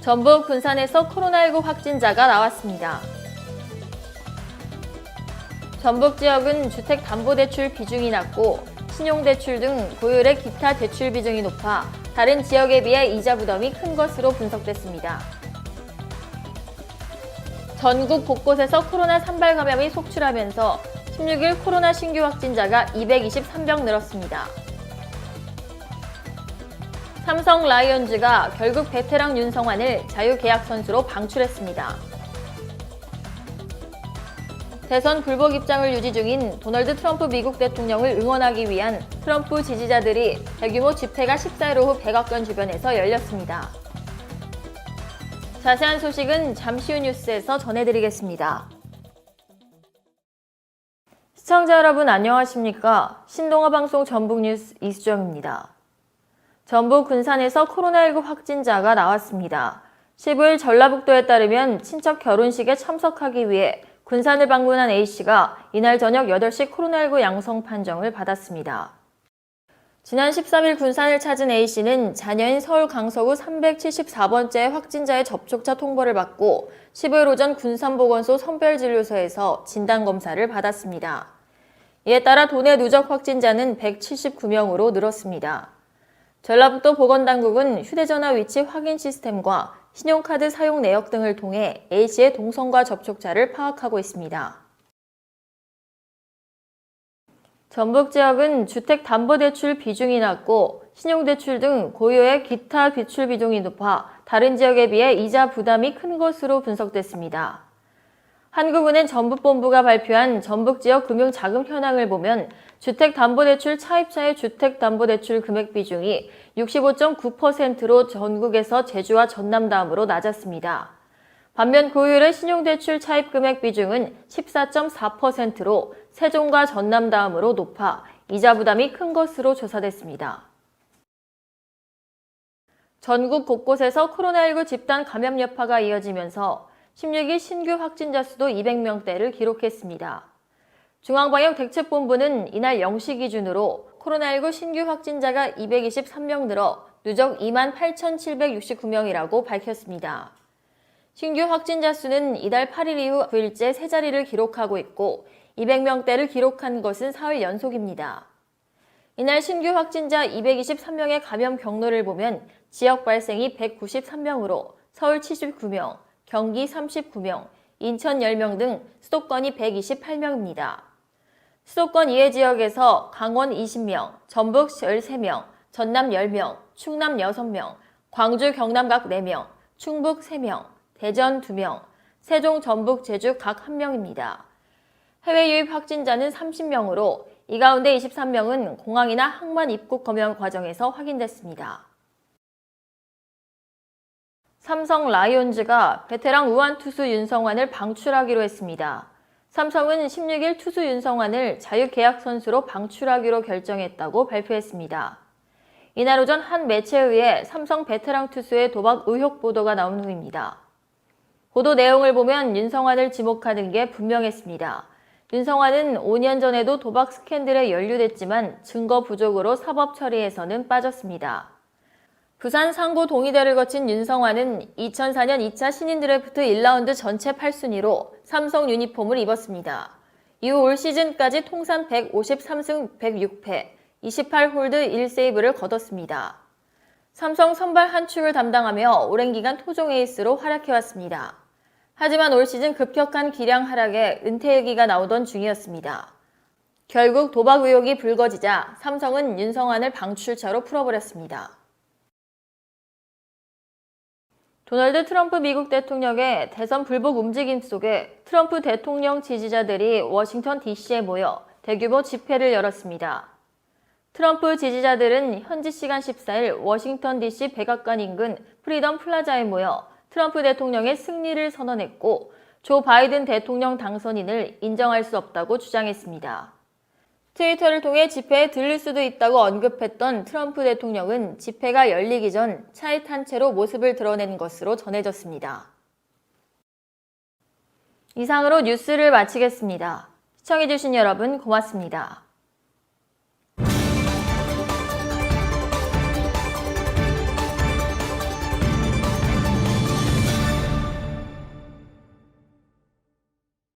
전북 군산에서 코로나19 확진자가 나왔습니다. 전북 지역은 주택담보대출 비중이 낮고 신용대출 등 고율의 기타 대출 비중이 높아 다른 지역에 비해 이자 부담이 큰 것으로 분석됐습니다. 전국 곳곳에서 코로나 산발 감염이 속출하면서 16일 코로나 신규 확진자가 223명 늘었습니다. 삼성 라이온즈가 결국 베테랑 윤성환을 자유계약 선수로 방출했습니다. 대선 불복 입장을 유지 중인 도널드 트럼프 미국 대통령을 응원하기 위한 트럼프 지지자들이 대규모 집회가 14일 오후 백악관 주변에서 열렸습니다. 자세한 소식은 잠시 후 뉴스에서 전해드리겠습니다. 시청자 여러분 안녕하십니까? 신동아 방송 전북뉴스 이수정입니다. 전북 군산에서 코로나19 확진자가 나왔습니다. 15일 전라북도에 따르면 친척 결혼식에 참석하기 위해 군산을 방문한 A씨가 이날 저녁 8시 코로나19 양성 판정을 받았습니다. 지난 13일 군산을 찾은 A씨는 자녀인 서울 강서구 374번째 확진자의 접촉자 통보를 받고 15일 오전 군산보건소 선별진료소에서 진단검사를 받았습니다. 이에 따라 도내 누적 확진자는 179명으로 늘었습니다. 전라북도 보건당국은 휴대전화 위치 확인 시스템과 신용카드 사용 내역 등을 통해 A씨의 동선과 접촉자를 파악하고 있습니다. 전북 지역은 주택담보대출 비중이 낮고 신용대출 등 고유의 기타 대출 비중이 높아 다른 지역에 비해 이자 부담이 큰 것으로 분석됐습니다. 한국은행 전북본부가 발표한 전북 지역 금융자금 현황을 보면 주택담보대출 차입자의 주택담보대출 금액 비중이 65.9%로 전국에서 제주와 전남 다음으로 낮았습니다. 반면 고율의 신용대출 차입 금액 비중은 14.4%로 세종과 전남 다음으로 높아 이자 부담이 큰 것으로 조사됐습니다. 전국 곳곳에서 코로나19 집단 감염 여파가 이어지면서 16일 신규 확진자 수도 200명대를 기록했습니다. 중앙방역대책본부는 이날 0시 기준으로 코로나19 신규 확진자가 223명 늘어 누적 28,769명이라고 밝혔습니다. 신규 확진자 수는 이달 8일 이후 9일째 세 자리를 기록하고 있고 200명대를 기록한 것은 사흘 연속입니다. 이날 신규 확진자 223명의 감염 경로를 보면 지역 발생이 193명으로 서울 79명, 경기 39명, 인천 10명 등 수도권이 128명입니다. 수도권 이외 지역에서 강원 20명, 전북 13명, 전남 10명, 충남 6명, 광주 경남 각 4명, 충북 3명, 대전 2명, 세종 전북 제주 각 1명입니다. 해외 유입 확진자는 30명으로 이 가운데 23명은 공항이나 항만 입국 검역 과정에서 확인됐습니다. 삼성 라이온즈가 베테랑 우완 투수 윤성환을 방출하기로 했습니다. 삼성은 16일 투수 윤성환을 자유계약 선수로 방출하기로 결정했다고 발표했습니다. 이날 오전 한 매체에 의해 삼성 베테랑 투수의 도박 의혹 보도가 나온 후입니다. 보도 내용을 보면 윤성환을 지목하는 게 분명했습니다. 윤성환은 5년 전에도 도박 스캔들에 연루됐지만 증거 부족으로 사법 처리에서는 빠졌습니다. 부산 상고 동의대를 거친 윤성환은 2004년 2차 신인 드래프트 1라운드 전체 8순위로 삼성 유니폼을 입었습니다. 이후 올 시즌까지 통산 153승 106패, 28홀드 1세이브를 거뒀습니다. 삼성 선발 한 축을 담당하며 오랜 기간 토종 에이스로 활약해왔습니다. 하지만 올 시즌 급격한 기량 하락에 은퇴 얘기가 나오던 중이었습니다. 결국 도박 의혹이 불거지자 삼성은 윤성환을 방출차로 풀어버렸습니다. 도널드 트럼프 미국 대통령의 대선 불복 움직임 속에 트럼프 대통령 지지자들이 워싱턴 DC에 모여 대규모 집회를 열었습니다. 트럼프 지지자들은 현지 시간 14일 워싱턴 DC 백악관 인근 프리덤 플라자에 모여 트럼프 대통령의 승리를 선언했고 조 바이든 대통령 당선인을 인정할 수 없다고 주장했습니다. 트위터를 통해 집회에 들릴 수도 있다고 언급했던 트럼프 대통령은 집회가 열리기 전 차에 탄 채로 모습을 드러낸 것으로 전해졌습니다. 이상으로 뉴스를 마치겠습니다. 시청해주신 여러분 고맙습니다.